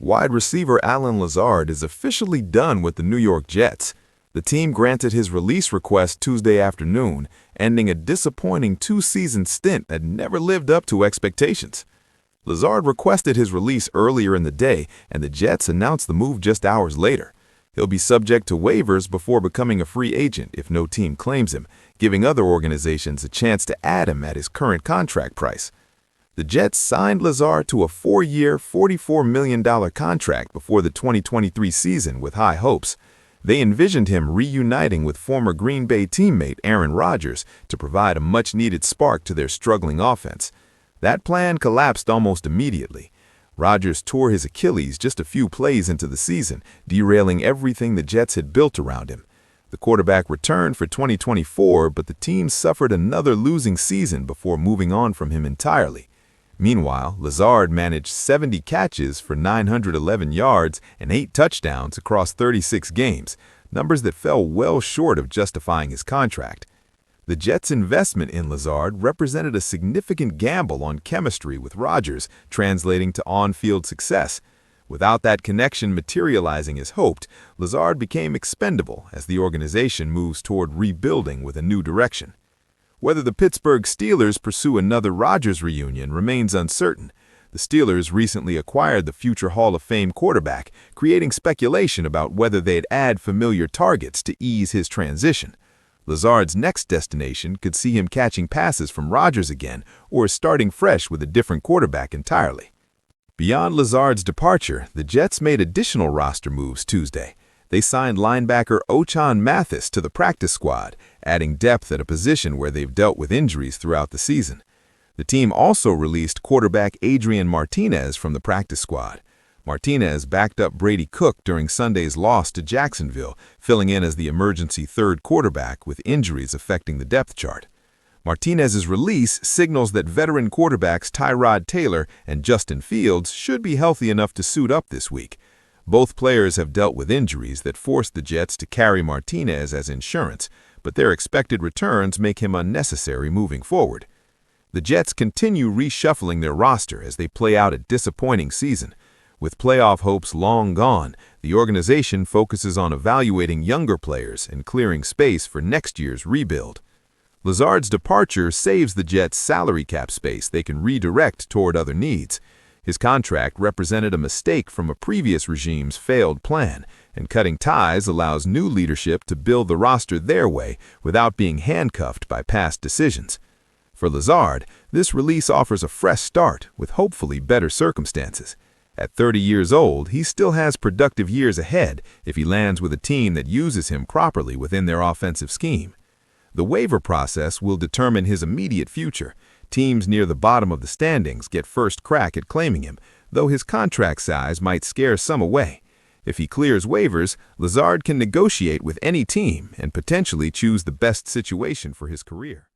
Wide receiver Allen Lazard is officially done with the New York Jets. The team granted his release request Tuesday afternoon, ending a disappointing two-season stint that never lived up to expectations. Lazard requested his release earlier in the day, and the Jets announced the move just hours later. He'll be subject to waivers before becoming a free agent if no team claims him, giving other organizations a chance to add him at his current contract price. The Jets signed Lazard to a 4-year, $44 million contract before the 2023 season with high hopes. They envisioned him reuniting with former Green Bay teammate Aaron Rodgers to provide a much-needed spark to their struggling offense. That plan collapsed almost immediately. Rodgers tore his Achilles just a few plays into the season, derailing everything the Jets had built around him. The quarterback returned for 2024, but the team suffered another losing season before moving on from him entirely. Meanwhile, Lazard managed 70 catches for 911 yards and 8 touchdowns across 36 games, numbers that fell well short of justifying his contract. The Jets' investment in Lazard represented a significant gamble on chemistry with Rodgers, translating to on-field success. Without that connection materializing as hoped, Lazard became expendable as the organization moves toward rebuilding with a new direction. Whether the Pittsburgh Steelers pursue another Rodgers reunion remains uncertain. The Steelers recently acquired the future Hall of Fame quarterback, creating speculation about whether they'd add familiar targets to ease his transition. Lazard's next destination could see him catching passes from Rodgers again or starting fresh with a different quarterback entirely. Beyond Lazard's departure, the Jets made additional roster moves Tuesday. They signed linebacker Ochaun Mathis to the practice squad, adding depth at a position where they've dealt with injuries throughout the season. The team also released quarterback Adrian Martinez from the practice squad. Martinez backed up Brady Cook during Sunday's loss to Jacksonville, filling in as the emergency third quarterback with injuries affecting the depth chart. Martinez's release signals that veteran quarterbacks Tyrod Taylor and Justin Fields should be healthy enough to suit up this week. Both players have dealt with injuries that forced the Jets to carry Martinez as insurance, but their expected returns make him unnecessary moving forward. The Jets continue reshuffling their roster as they play out a disappointing season. With playoff hopes long gone, the organization focuses on evaluating younger players and clearing space for next year's rebuild. Lazard's departure saves the Jets salary cap space they can redirect toward other needs. His contract represented a mistake from a previous regime's failed plan, and cutting ties allows new leadership to build the roster their way without being handcuffed by past decisions. For Lazard, this release offers a fresh start with hopefully better circumstances. At 30 years old, he still has productive years ahead if he lands with a team that uses him properly within their offensive scheme. The waiver process will determine his immediate future. Teams near the bottom of the standings get first crack at claiming him, though his contract size might scare some away. If he clears waivers, Lazard can negotiate with any team and potentially choose the best situation for his career.